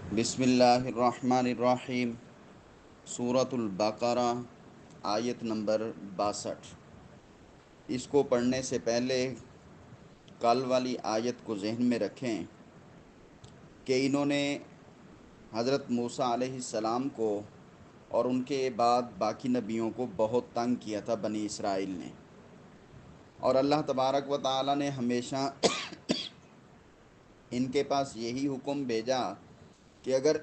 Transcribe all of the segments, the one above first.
بسم اللہ الرحمن الرحیم۔ سورۃ البقرہ، آیت نمبر 62۔ اس کو پڑھنے سے پہلے کل والی آیت کو ذہن میں رکھیں کہ انہوں نے حضرت موسیٰ علیہ السلام کو اور ان کے بعد باقی نبیوں کو بہت تنگ کیا تھا بنی اسرائیل نے، اور اللہ تبارک و تعالی نے ہمیشہ ان کے پاس یہی حکم بھیجا کہ اگر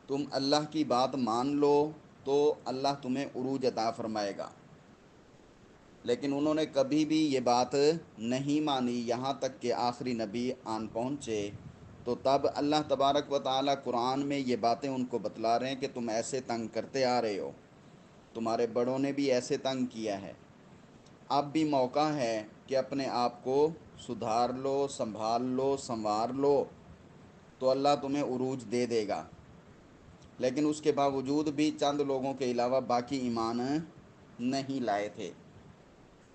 تم اللہ کی بات مان لو تو اللہ تمہیں عروج عطا فرمائے گا، لیکن انہوں نے کبھی بھی یہ بات نہیں مانی یہاں تک کہ آخری نبی آن پہنچے۔ تو تب اللہ تبارک و تعالی قرآن میں یہ باتیں ان کو بتلا رہے ہیں کہ تم ایسے تنگ کرتے آ رہے ہو، تمہارے بڑوں نے بھی ایسے تنگ کیا ہے، اب بھی موقع ہے کہ اپنے آپ کو سدھار لو، سنبھال لو، سنوار لو، تو اللہ تمہیں عروج دے دے گا۔ لیکن اس کے باوجود بھی چند لوگوں کے علاوہ باقی ایمان نہیں لائے تھے،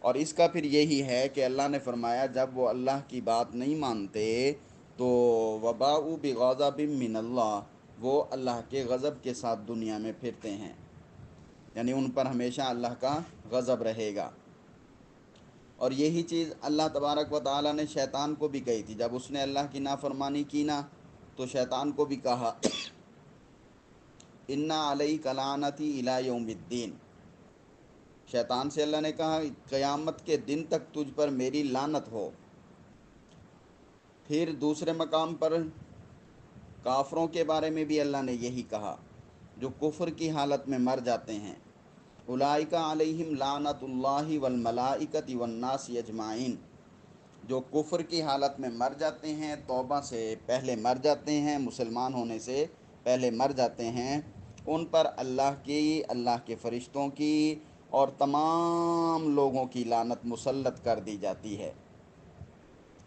اور اس کا پھر یہی ہے کہ اللہ نے فرمایا جب وہ اللہ کی بات نہیں مانتے تو وباء بغضب من اللہ، وہ اللہ کے غضب کے ساتھ دنیا میں پھرتے ہیں، یعنی ان پر ہمیشہ اللہ کا غضب رہے گا۔ اور یہی چیز اللہ تبارک و تعالی نے شیطان کو بھی کہی تھی، جب اس نے اللہ کی نافرمانی کی نا تو شیطان کو بھی کہا انا علیک لعنتی الی یوم الدین، شیطان سے اللہ نے کہا قیامت کے دن تک تجھ پر میری لعنت ہو۔ پھر دوسرے مقام پر کافروں کے بارے میں بھی اللہ نے یہی کہا جو کفر کی حالت میں مر جاتے ہیں، اولئک علیہم لعنت اللہ والملائکۃ والناس اجمعین، جو کفر کی حالت میں مر جاتے ہیں، توبہ سے پہلے مر جاتے ہیں، مسلمان ہونے سے پہلے مر جاتے ہیں، ان پر اللہ کی، اللہ کے فرشتوں کی اور تمام لوگوں کی لعنت مسلط کر دی جاتی ہے۔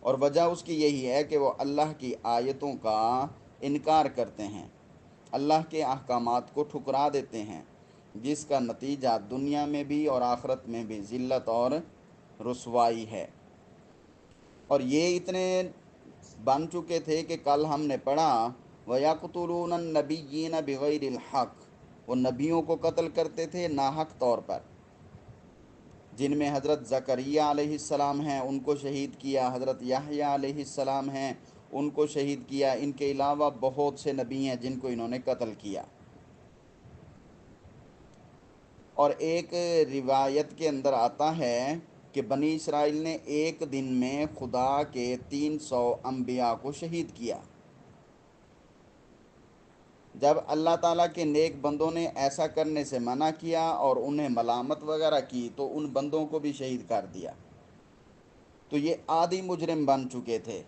اور وجہ اس کی یہی ہے کہ وہ اللہ کی آیتوں کا انکار کرتے ہیں، اللہ کے احکامات کو ٹھکرا دیتے ہیں، جس کا نتیجہ دنیا میں بھی اور آخرت میں بھی ذلت اور رسوائی ہے۔ اور یہ اتنے بن چکے تھے کہ کل ہم نے پڑھا وَيَقْتُلُونَ النَّبِيِّينَ بِغَيْرِ الْحَقِّ، وہ نبیوں کو قتل کرتے تھے ناحق طور پر، جن میں حضرت زکریا علیہ السلام ہیں ان کو شہید کیا، حضرت یحییٰ علیہ السلام ہیں ان کو شہید کیا، ان کے علاوہ بہت سے نبی ہیں جن کو انہوں نے قتل کیا۔ اور ایک روایت کے اندر آتا ہے کہ بنی اسرائیل نے ایک دن میں خدا کے 300 انبیاء کو شہید کیا۔ جب اللہ تعالیٰ کے نیک بندوں نے ایسا کرنے سے منع کیا اور انہیں ملامت وغیرہ کی تو ان بندوں کو بھی شہید کر دیا۔ تو یہ عادی مجرم بن چکے تھے،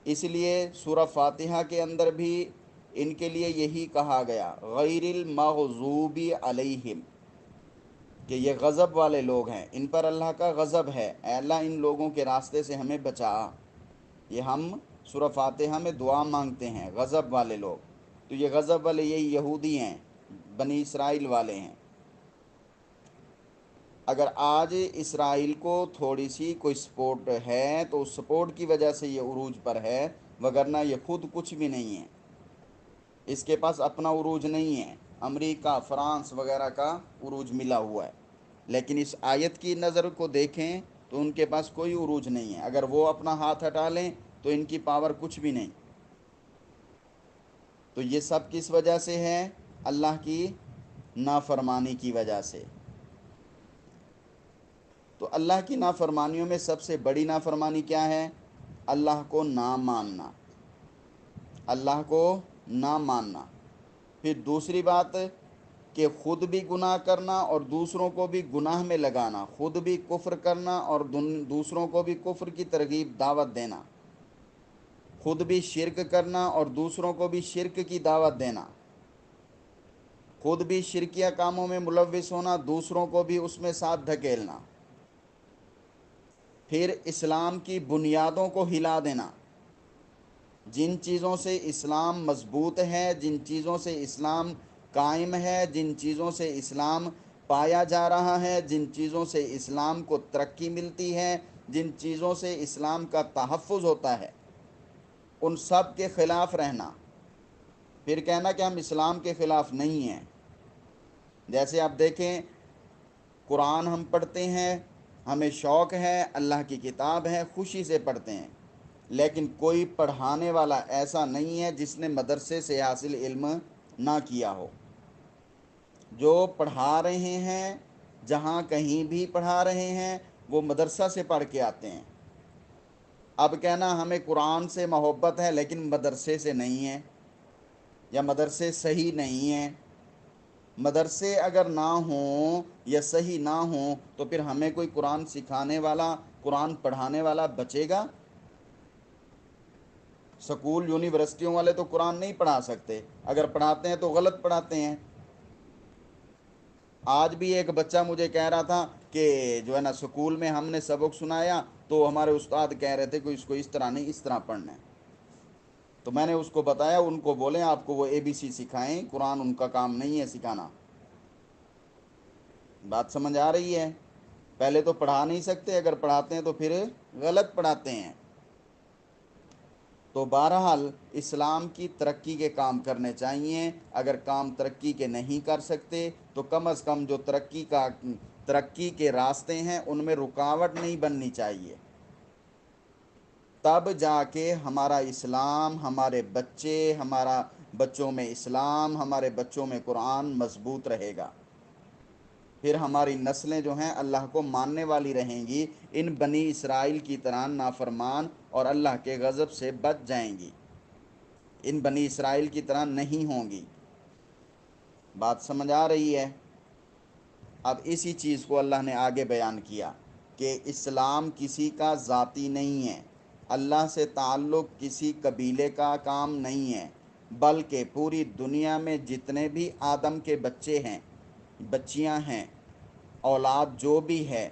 اس لیے سورہ فاتحہ کے اندر بھی ان کے لیے یہی کہا گیا غیر المغضوب علیہم، کہ یہ غضب والے لوگ ہیں، ان پر اللہ کا غضب ہے، اے اللہ ان لوگوں کے راستے سے ہمیں بچا۔ یہ ہم سورہ فاتحہ میں دعا مانگتے ہیں، غضب والے لوگ، تو یہ غضب والے یہی یہودی ہیں، بنی اسرائیل والے ہیں۔ اگر آج اسرائیل کو تھوڑی سی کوئی سپورٹ ہے تو اس سپورٹ کی وجہ سے یہ عروج پر ہے، وگرنہ یہ خود کچھ بھی نہیں ہے، اس کے پاس اپنا عروج نہیں ہے، امریکہ، فرانس وغیرہ کا عروج ملا ہوا ہے، لیکن اس آیت کی نظر کو دیکھیں تو ان کے پاس کوئی عروج نہیں ہے، اگر وہ اپنا ہاتھ ہٹا لیں تو ان کی پاور کچھ بھی نہیں۔ تو یہ سب کس وجہ سے ہے؟ اللہ کی نافرمانی کی وجہ سے۔ تو اللہ کی نافرمانیوں میں سب سے بڑی نافرمانی کیا ہے؟ اللہ کو نہ ماننا، اللہ کو نہ ماننا۔ پھر دوسری بات کہ خود بھی گناہ کرنا اور دوسروں کو بھی گناہ میں لگانا، خود بھی کفر کرنا اور دوسروں کو بھی کفر کی ترغیب دعوت دینا، خود بھی شرک کرنا اور دوسروں کو بھی شرک کی دعوت دینا، خود بھی شرکیہ کاموں میں ملوث ہونا، دوسروں کو بھی اس میں ساتھ دھکیلنا، پھر اسلام کی بنیادوں کو ہلا دینا، جن چیزوں سے اسلام مضبوط ہے، جن چیزوں سے اسلام قائم ہے، جن چیزوں سے اسلام پایا جا رہا ہے، جن چیزوں سے اسلام کو ترقی ملتی ہے، جن چیزوں سے اسلام کا تحفظ ہوتا ہے، ان سب کے خلاف رہنا، پھر کہنا کہ ہم اسلام کے خلاف نہیں ہیں۔ جیسے آپ دیکھیں، قرآن ہم پڑھتے ہیں، ہمیں شوق ہے، اللہ کی کتاب ہے، خوشی سے پڑھتے ہیں، لیکن کوئی پڑھانے والا ایسا نہیں ہے جس نے مدرسے سے حاصل علم نہ کیا ہو۔ جو پڑھا رہے ہیں، جہاں کہیں بھی پڑھا رہے ہیں، وہ مدرسہ سے پڑھ کے آتے ہیں۔ اب کہنا ہمیں قرآن سے محبت ہے لیکن مدرسے سے نہیں ہے، یا مدرسے صحیح نہیں ہیں۔ مدرسے اگر نہ ہوں یا صحیح نہ ہوں تو پھر ہمیں کوئی قرآن سکھانے والا، قرآن پڑھانے والا بچے گا؟ سکول یونیورسٹیوں والے تو قرآن نہیں پڑھا سکتے، اگر پڑھاتے ہیں تو غلط پڑھاتے ہیں۔ آج بھی ایک بچہ مجھے کہہ رہا تھا کہ جو ہے نا، سکول میں ہم نے سبق سنایا تو ہمارے استاد کہہ رہے تھے کہ اس کو اس طرح نہیں، اس طرح پڑھنا ہے۔ تو میں نے اس کو بتایا، ان کو بولیں آپ کو وہ ABC سکھائیں، قرآن ان کا کام نہیں ہے سکھانا۔ بات سمجھ آ رہی ہے؟ پہلے تو پڑھا نہیں سکتے، اگر پڑھاتے ہیں تو پھر غلط پڑھاتے ہیں۔ تو بہرحال اسلام کی ترقی کے کام کرنے چاہیے۔ اگر کام ترقی کے نہیں کر سکتے تو کم از کم جو ترقی کے راستے ہیں ان میں رکاوٹ نہیں بننی چاہیے، تب جا کے ہمارا اسلام، ہمارے بچوں میں اسلام، ہمارے بچوں میں قرآن مضبوط رہے گا۔ پھر ہماری نسلیں جو ہیں اللہ کو ماننے والی رہیں گی، ان بنی اسرائیل کی طرح نافرمان اور اللہ کے غضب سے بچ جائیں گی، ان بنی اسرائیل کی طرح نہیں ہوں گی۔ بات سمجھ آ رہی ہے؟ اب اسی چیز کو اللہ نے آگے بیان کیا کہ اسلام کسی کا ذاتی نہیں ہے، اللہ سے تعلق کسی قبیلے کا کام نہیں ہے، بلکہ پوری دنیا میں جتنے بھی آدم کے بچے ہیں، بچیاں ہیں، اولاد جو بھی ہے،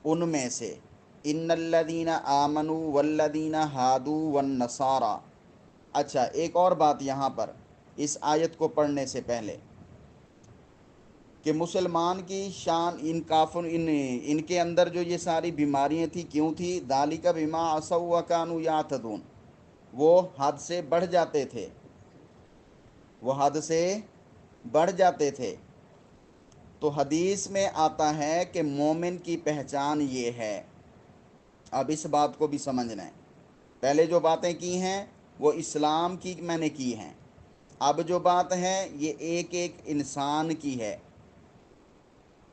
ان میں سے ان الذین آمنوا والذین ہادوا والنصارى۔ اچھا، ایک اور بات یہاں پر اس آیت کو پڑھنے سے پہلے، کہ مسلمان کی شان ان کے اندر جو یہ ساری بیماریاں تھیں، کیوں تھی؟ ذالک بما عصوا وکانوا یعتدون، وہ حد سے بڑھ جاتے تھے، وہ حد سے بڑھ جاتے تھے۔ تو حدیث میں آتا ہے کہ مومن کی پہچان یہ ہے۔ اب اس بات کو بھی سمجھنا ہے، پہلے جو باتیں کی ہیں وہ اسلام کی میں نے کی ہیں، اب جو بات ہے یہ ایک ایک انسان کی ہے۔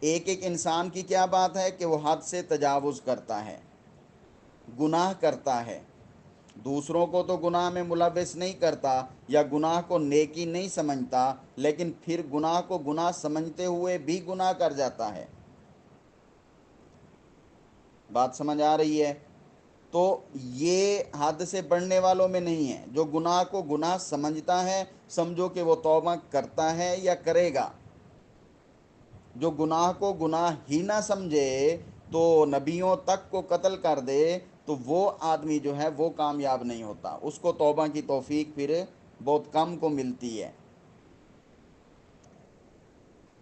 ایک ایک انسان کی کیا بات ہے؟ کہ وہ حد سے تجاوز کرتا ہے، گناہ کرتا ہے، دوسروں کو تو گناہ میں ملوث نہیں کرتا یا گناہ کو نیکی نہیں سمجھتا، لیکن پھر گناہ کو گناہ سمجھتے ہوئے بھی گناہ کر جاتا ہے۔ بات سمجھ آ رہی ہے؟ تو یہ حد سے بڑھنے والوں میں نہیں ہے۔ جو گناہ کو گناہ سمجھتا ہے، سمجھو کہ وہ توبہ کرتا ہے یا کرے گا۔ جو گناہ کو گناہ ہی نہ سمجھے تو نبیوں تک کو قتل کر دے، تو وہ آدمی جو ہے وہ کامیاب نہیں ہوتا، اس کو توبہ کی توفیق پھر بہت کم کو ملتی ہے۔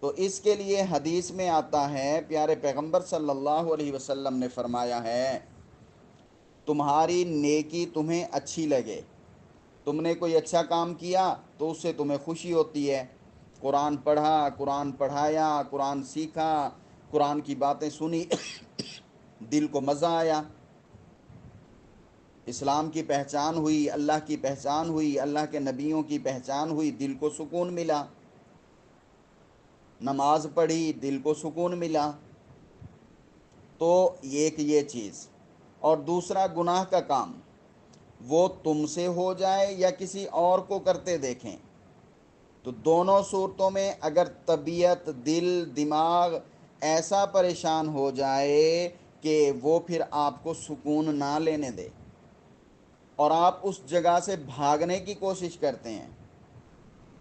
تو اس کے لیے حدیث میں آتا ہے، پیارے پیغمبر صلی اللہ علیہ وسلم نے فرمایا ہے، تمہاری نیکی تمہیں اچھی لگے، تم نے کوئی اچھا کام کیا تو اس سے تمہیں خوشی ہوتی ہے، قرآن پڑھا، قرآن پڑھایا، قرآن سیکھا، قرآن کی باتیں سنی، دل کو مزہ آیا، اسلام کی پہچان ہوئی، اللہ کی پہچان ہوئی، اللہ کے نبیوں کی پہچان ہوئی، دل کو سکون ملا، نماز پڑھی، دل کو سکون ملا۔ تو ایک یہ چیز، اور دوسرا گناہ کا کام، وہ تم سے ہو جائے یا کسی اور کو کرتے دیکھیں، تو دونوں صورتوں میں اگر طبیعت، دل، دماغ ایسا پریشان ہو جائے کہ وہ پھر آپ کو سکون نہ لینے دے اور آپ اس جگہ سے بھاگنے کی کوشش کرتے ہیں۔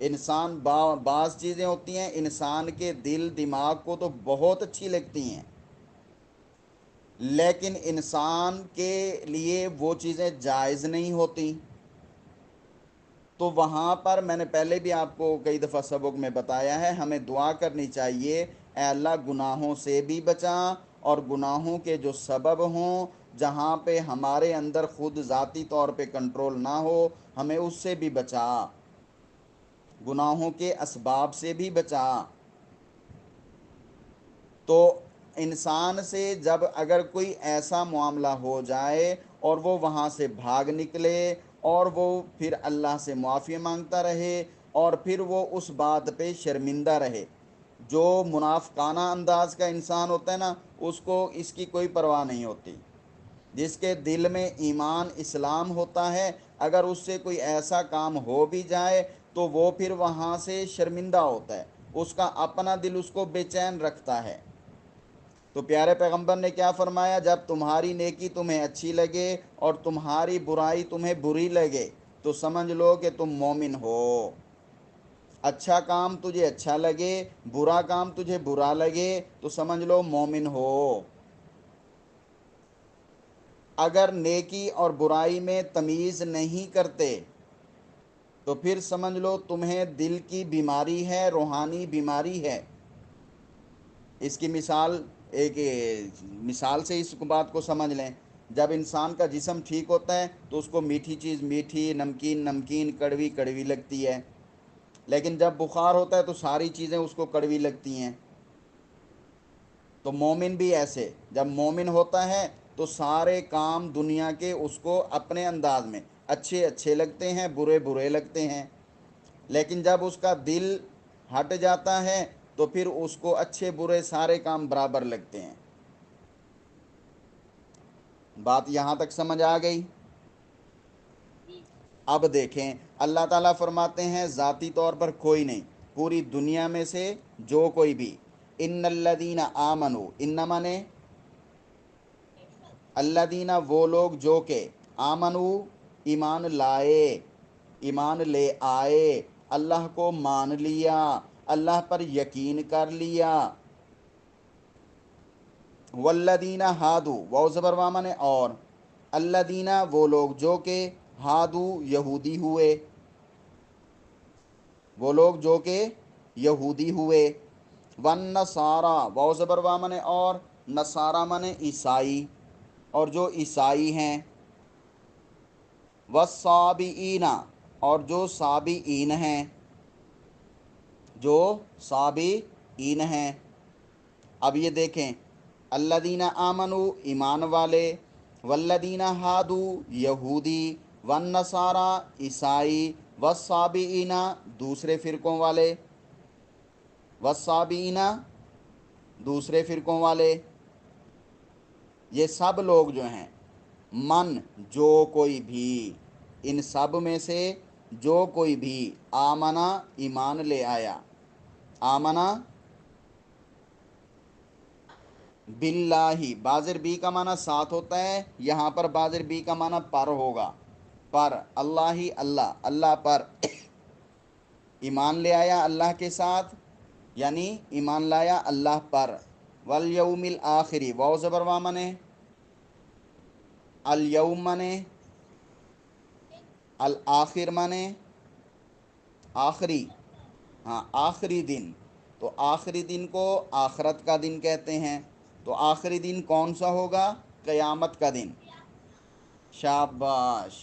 انسان بعض چیزیں ہوتی ہیں انسان کے دل دماغ کو تو بہت اچھی لگتی ہیں، لیکن انسان کے لیے وہ چیزیں جائز نہیں ہوتی۔ تو وہاں پر میں نے پہلے بھی آپ کو کئی دفعہ سبق میں بتایا ہے، ہمیں دعا کرنی چاہیے، اے اللہ گناہوں سے بھی بچا، اور گناہوں کے جو سبب ہوں جہاں پہ ہمارے اندر خود ذاتی طور پہ کنٹرول نہ ہو ہمیں اس سے بھی بچا، گناہوں کے اسباب سے بھی بچا۔ تو انسان سے جب اگر کوئی ایسا معاملہ ہو جائے اور وہ وہاں سے بھاگ نکلے اور وہ پھر اللہ سے معافی مانگتا رہے اور پھر وہ اس بات پہ شرمندہ رہے، جو منافقانہ انداز کا انسان ہوتا ہے نا، اس کو اس کی کوئی پرواہ نہیں ہوتی۔ جس کے دل میں ایمان اسلام ہوتا ہے، اگر اس سے کوئی ایسا کام ہو بھی جائے تو وہ پھر وہاں سے شرمندہ ہوتا ہے، اس کا اپنا دل اس کو بے چین رکھتا ہے۔ تو پیارے پیغمبر نے کیا فرمایا؟ جب تمہاری نیکی تمہیں اچھی لگے اور تمہاری برائی تمہیں بری لگے تو سمجھ لو کہ تم مومن ہو۔ اچھا کام تجھے اچھا لگے، برا کام تجھے برا لگے تو سمجھ لو مومن ہو۔ اگر نیکی اور برائی میں تمیز نہیں کرتے تو پھر سمجھ لو تمہیں دل کی بیماری ہے، روحانی بیماری ہے۔ اس کی مثال ایک مثال سے اس بات کو سمجھ لیں۔ جب انسان کا جسم ٹھیک ہوتا ہے تو اس کو میٹھی چیز میٹھی، نمکین نمکین، کڑوی کڑوی لگتی ہے، لیکن جب بخار ہوتا ہے تو ساری چیزیں اس کو کڑوی لگتی ہیں۔ تو مومن بھی ایسے، جب مومن ہوتا ہے تو سارے کام دنیا کے اس کو اپنے انداز میں اچھے اچھے لگتے ہیں، برے برے لگتے ہیں، لیکن جب اس کا دل ہٹ جاتا ہے تو پھر اس کو اچھے برے سارے کام برابر لگتے ہیں۔ بات یہاں تک سمجھ آ گئی؟ اب دیکھیں، اللہ تعالیٰ فرماتے ہیں ذاتی طور پر کوئی نہیں، پوری دنیا میں سے جو کوئی بھی، ان الذین آمنوا، ان مانے الذین وہ لوگ جو کہ آمنوا ایمان لائے، ایمان لے آئے، اللہ کو مان لیا، اللہ پر یقین کر لیا۔ والذین ہادو، واو زبر وا مانے اور، الذین وہ لوگ جو کہ ہادو یہودی ہوئے، وہ لوگ جو کہ یہودی ہوئے، والنصارى واو زبر وا مانے اور، نصارہ مانے عیسائی، اور جو عیسائی ہیں، والصابئین اور جو صابئین ہیں، جو صابئین ہیں۔ اب یہ دیکھیں، الذین آمنوا ایمان والے، والذین ہادو یہودی، والنصارى عیسائی، والصابئین دوسرے فرقوں والے، والصابئین دوسرے فرقوں والے، یہ سب لوگ جو ہیں، من جو کوئی بھی، ان سب میں سے جو کوئی بھی، آمنا ایمان لے آیا، آمنا باللہ، بازر بی کا معنی ساتھ ہوتا ہے، یہاں پر بازر بی کا معنی پر ہوگا، پر اللہ ہی اللہ، اللہ پر ایمان لے آیا اللہ کے ساتھ، یعنی ایمان لایا اللہ پر۔ والیوم الآخری واو زبر وا مانے الیوم مانے الآخر مانے آخری، ہاں آخری دن، تو آخری دن کو آخرت کا دن کہتے ہیں۔ تو آخری دن کون سا ہوگا؟ قیامت کا دن۔ شاباش!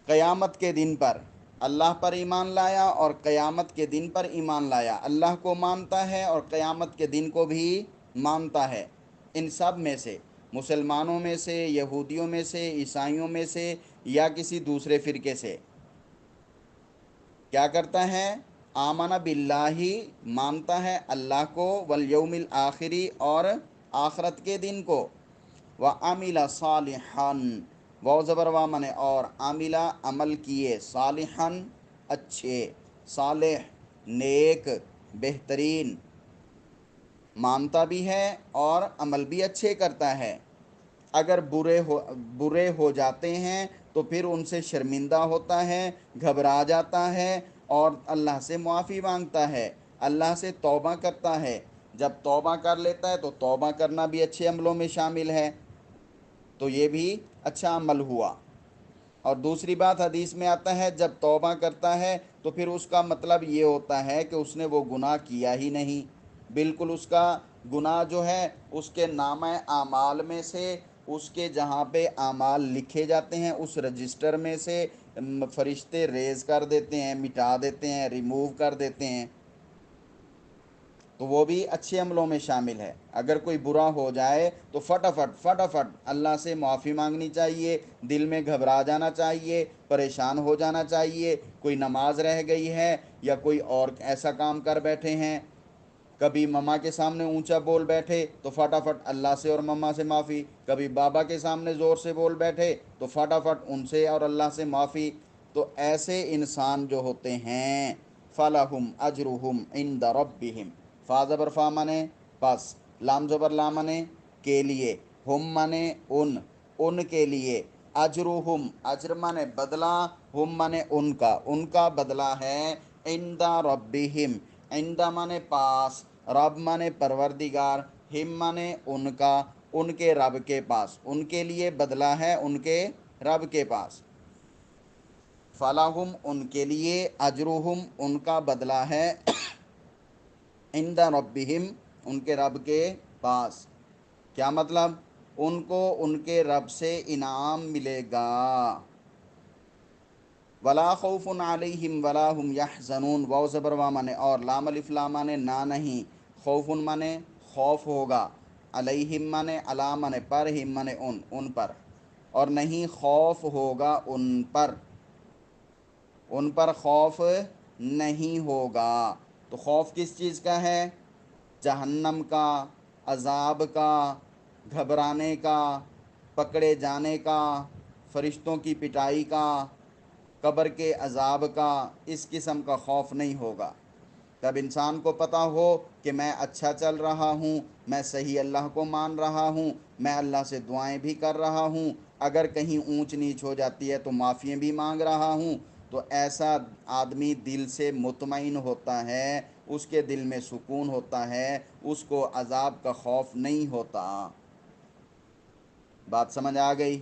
قیامت کے دن پر اللہ پر ایمان لایا اور قیامت کے دن پر ایمان لایا، اللہ کو مانتا ہے اور قیامت کے دن کو بھی مانتا ہے۔ ان سب میں سے، مسلمانوں میں سے، یہودیوں میں سے، عیسائیوں میں سے، یا کسی دوسرے فرقے سے، کیا کرتا ہے؟ آمن باللہ مانتا ہے اللہ کو، والیوم الآخری اور آخرت کے دن کو، وعمل صالحا واو زبر وا منے اور، عاملہ عمل کیے، صالحا اچھے، صالح نیک بہترین، مانتا بھی ہے اور عمل بھی اچھے کرتا ہے۔ اگر برے ہو جاتے ہیں تو پھر ان سے شرمندہ ہوتا ہے، گھبرا جاتا ہے اور اللہ سے معافی مانگتا ہے، اللہ سے توبہ کرتا ہے۔ جب توبہ کر لیتا ہے تو توبہ کرنا بھی اچھے عملوں میں شامل ہے، تو یہ بھی اچھا عمل ہوا۔ اور دوسری بات حدیث میں آتا ہے جب توبہ کرتا ہے تو پھر اس کا مطلب یہ ہوتا ہے کہ اس نے وہ گناہ کیا ہی نہیں، بالکل اس کا گناہ جو ہے اس کے نامہ اعمال میں سے اس کے جہاں پہ اعمال لکھے جاتے ہیں اس رجسٹر میں سے فرشتے ریز کر دیتے ہیں، مٹا دیتے ہیں، ریموو کر دیتے ہیں، تو وہ بھی اچھے عملوں میں شامل ہے۔ اگر کوئی برا ہو جائے تو فٹافٹ اللہ سے معافی مانگنی چاہیے، دل میں گھبرا جانا چاہیے، پریشان ہو جانا چاہیے۔ کوئی نماز رہ گئی ہے یا کوئی اور ایسا کام کر بیٹھے ہیں، کبھی مما کے سامنے اونچا بول بیٹھے تو فٹافٹ اللہ سے اور مما سے معافی، کبھی بابا کے سامنے زور سے بول بیٹھے تو فٹافٹ ان سے اور اللہ سے معافی۔ تو ایسے انسان جو ہوتے ہیں فَلَهُمْ أَجْرُهُمْ عِنْدَ رَبِّهِمْ، فا زبر فا منے پس، لام زبر لا منے کے لیے، ہم منے ان کے لیے، اجرہم اجر منے بدلہ، ہم منے ان کا بدلہ ہے، عند ربہم، عند منے پاس، رب منے پروردگار، ہم منے ان کا، ان کے رب کے پاس، ان کے لیے بدلہ ہے ان کے رب کے پاس۔ فلاحم ان کے لیے، اجرہم ان کا بدلہ ہے، عند ربہم ان کے رب کے پاس۔ کیا مطلب؟ ان کو ان کے رب سے انعام ملے گا۔ ولا خوف علیہم ولا هم یحزنون، واو زبر وا مانے اور، لام الف لام مانے نہ نہیں، خوف مانے خوف ہوگا، علیہم مانے علی مانے پر، ہم مانے ان پر، اور نہیں خوف ہوگا ان پر خوف نہیں ہوگا۔ تو خوف کس چیز کا ہے؟ جہنم کا، عذاب کا، گھبرانے کا، پکڑے جانے کا، فرشتوں کی پٹائی کا، قبر کے عذاب کا، اس قسم کا خوف نہیں ہوگا۔ تب انسان کو پتہ ہو کہ میں اچھا چل رہا ہوں، میں صحیح اللہ کو مان رہا ہوں، میں اللہ سے دعائیں بھی کر رہا ہوں، اگر کہیں اونچ نیچ ہو جاتی ہے تو معافی بھی مانگ رہا ہوں، تو ایسا آدمی دل سے مطمئن ہوتا ہے، اس کے دل میں سکون ہوتا ہے، اس کو عذاب کا خوف نہیں ہوتا۔ بات سمجھ آ گئی؟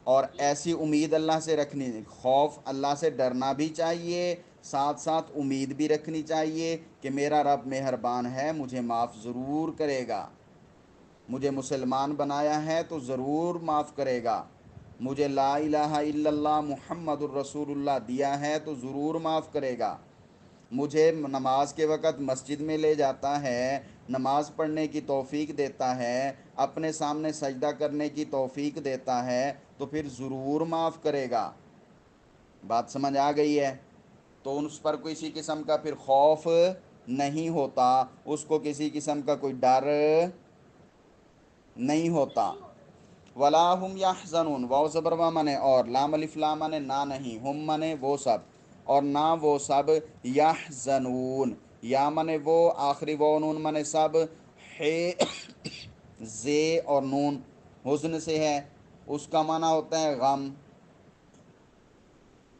اور ایسی امید اللہ سے رکھنی، خوف اللہ سے ڈرنا بھی چاہیے، ساتھ ساتھ امید بھی رکھنی چاہیے کہ میرا رب مہربان ہے، مجھے معاف ضرور کرے گا، مجھے مسلمان بنایا ہے تو ضرور معاف کرے گا، مجھے لا الہ الا اللہ محمد الرسول اللہ دیا ہے تو ضرور معاف کرے گا، مجھے نماز کے وقت مسجد میں لے جاتا ہے، نماز پڑھنے کی توفیق دیتا ہے، اپنے سامنے سجدہ کرنے کی توفیق دیتا ہے تو پھر ضرور معاف کرے گا۔ بات سمجھ آ گئی ہے؟ تو اس پر کسی قسم کا پھر خوف نہیں ہوتا، اس کو کسی قسم کا کوئی ڈر نہیں ہوتا۔ ولا هم یحزنون، واو زبر وا منے اور، لام الف لام منے نہ نہیں، ہم منے وہ سب، اور نہ وہ سب، یحزنون یا منے وہ، آخری وہ نون منے سب، زے اور نون حزن سے ہے، اس کا معنی ہوتا ہے غم۔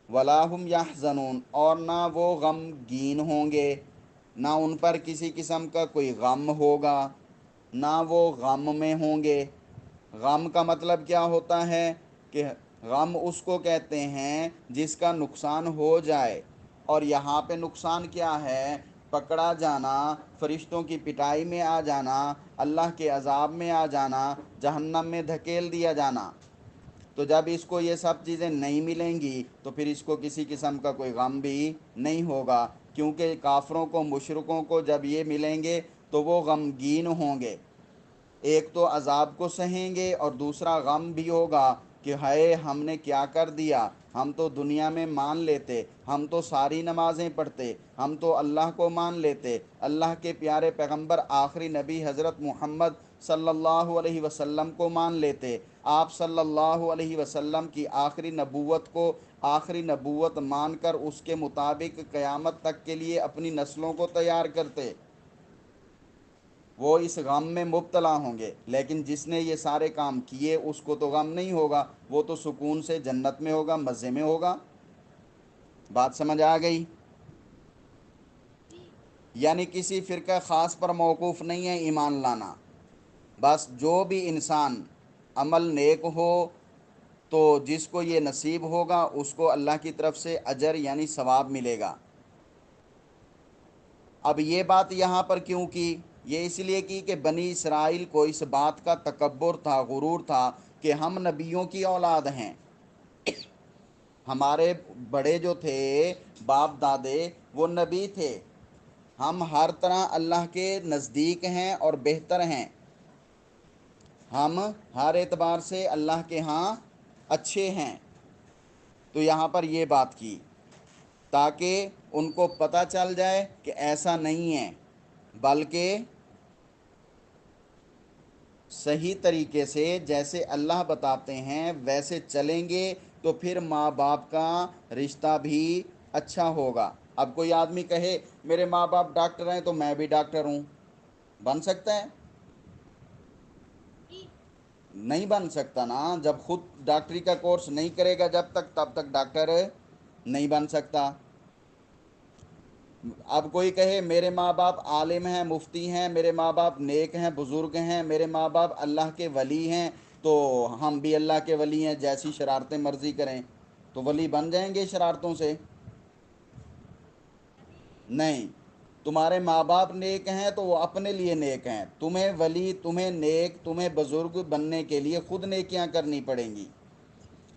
ولا هم یحزنون، اور نہ وہ غمگین ہوں گے، نہ ان پر کسی قسم کا کوئی غم ہوگا، نہ وہ غم میں ہوں گے۔ غم کا مطلب کیا ہوتا ہے کہ غم اس کو کہتے ہیں جس کا نقصان ہو جائے، اور یہاں پہ نقصان کیا ہے؟ پکڑا جانا، فرشتوں کی پٹائی میں آ جانا، اللہ کے عذاب میں آ جانا، جہنم میں دھکیل دیا جانا۔ تو جب اس کو یہ سب چیزیں نہیں ملیں گی تو پھر اس کو کسی قسم کا کوئی غم بھی نہیں ہوگا، کیونکہ کافروں کو، مشرکوں کو جب یہ ملیں گے تو وہ غمگین ہوں گے، ایک تو عذاب کو سہیں گے اور دوسرا غم بھی ہوگا کہ ہائے ہم نے کیا کر دیا، ہم تو دنیا میں مان لیتے، ہم تو ساری نمازیں پڑھتے، ہم تو اللہ کو مان لیتے، اللہ کے پیارے پیغمبر آخری نبی حضرت محمد صلی اللہ علیہ وسلم کو مان لیتے، آپ صلی اللہ علیہ وسلم کی آخری نبوت کو آخری نبوت مان کر اس کے مطابق قیامت تک کے لیے اپنی نسلوں کو تیار کرتے، وہ اس غم میں مبتلا ہوں گے۔ لیکن جس نے یہ سارے کام کیے اس کو تو غم نہیں ہوگا، وہ تو سکون سے جنت میں ہوگا، مزے میں ہوگا۔ بات سمجھ آ گئی؟ یعنی کسی فرقہ خاص پر موقوف نہیں ہے ایمان لانا، بس جو بھی انسان عمل نیک ہو تو جس کو یہ نصیب ہوگا اس کو اللہ کی طرف سے اجر یعنی ثواب ملے گا۔ اب یہ بات یہاں پر کیوں کی؟ یہ اس لیے کی کہ بنی اسرائیل کو اس بات کا تکبر تھا، غرور تھا کہ ہم نبیوں کی اولاد ہیں، ہمارے بڑے جو تھے باپ دادے وہ نبی تھے، ہم ہر طرح اللہ کے نزدیک ہیں اور بہتر ہیں، ہم ہر اعتبار سے اللہ کے ہاں اچھے ہیں۔ تو یہاں پر یہ بات کی تاکہ ان کو پتہ چل جائے کہ ایسا نہیں ہے، بلکہ صحیح طریقے سے جیسے اللہ بتاتے ہیں ویسے چلیں گے تو پھر ماں باپ کا رشتہ بھی اچھا ہوگا۔ اب کوئی آدمی کہے میرے ماں باپ ڈاکٹر ہیں تو میں بھی ڈاکٹر ہوں، بن سکتا ہے؟ نہیں بن سکتا نا، جب خود ڈاکٹری کا کورس نہیں کرے گا جب تک تب تک ڈاکٹر نہیں بن سکتا۔ اب کوئی کہے میرے ماں باپ عالم ہیں، مفتی ہیں، میرے ماں باپ نیک ہیں، بزرگ ہیں، میرے ماں باپ اللہ کے ولی ہیں، تو ہم بھی اللہ کے ولی ہیں، جیسی شرارتیں مرضی کریں تو ولی بن جائیں گے شرارتوں سے؟ نہیں، تمہارے ماں باپ نیک ہیں تو وہ اپنے لیے نیک ہیں، تمہیں ولی، تمہیں نیک، تمہیں بزرگ بننے کے لیے خود نیکیاں کرنی پڑیں گی،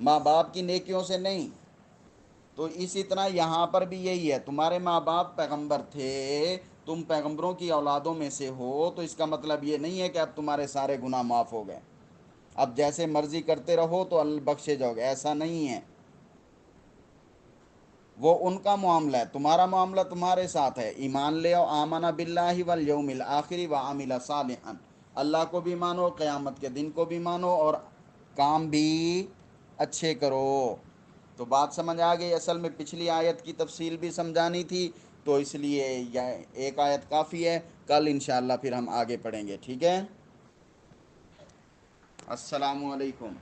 ماں باپ کی نیکیوں سے نہیں۔ تو اسی طرح یہاں پر بھی یہی ہے، تمہارے ماں باپ پیغمبر تھے، تم پیغمبروں کی اولادوں میں سے ہو، تو اس کا مطلب یہ نہیں ہے کہ اب تمہارے سارے گناہ معاف ہو گئے، اب جیسے مرضی کرتے رہو تو اللہ بخشے جاؤ گے، ایسا نہیں ہے۔ وہ ان کا معاملہ ہے، تمہارا معاملہ تمہارے ساتھ ہے، ایمان لے آؤ، آمن باللہ والیوم الآخر وعمل صالحا، اللہ کو بھی مانو، قیامت کے دن کو بھی مانو، اور کام بھی اچھے کرو۔ تو بات سمجھ آ گئی؟ اصل میں پچھلی آیت کی تفصیل بھی سمجھانی تھی، تو اس لیے یہ ایک آیت کافی ہے، کل انشاءاللہ پھر ہم آگے پڑھیں گے، ٹھیک ہے؟ السلام علیکم۔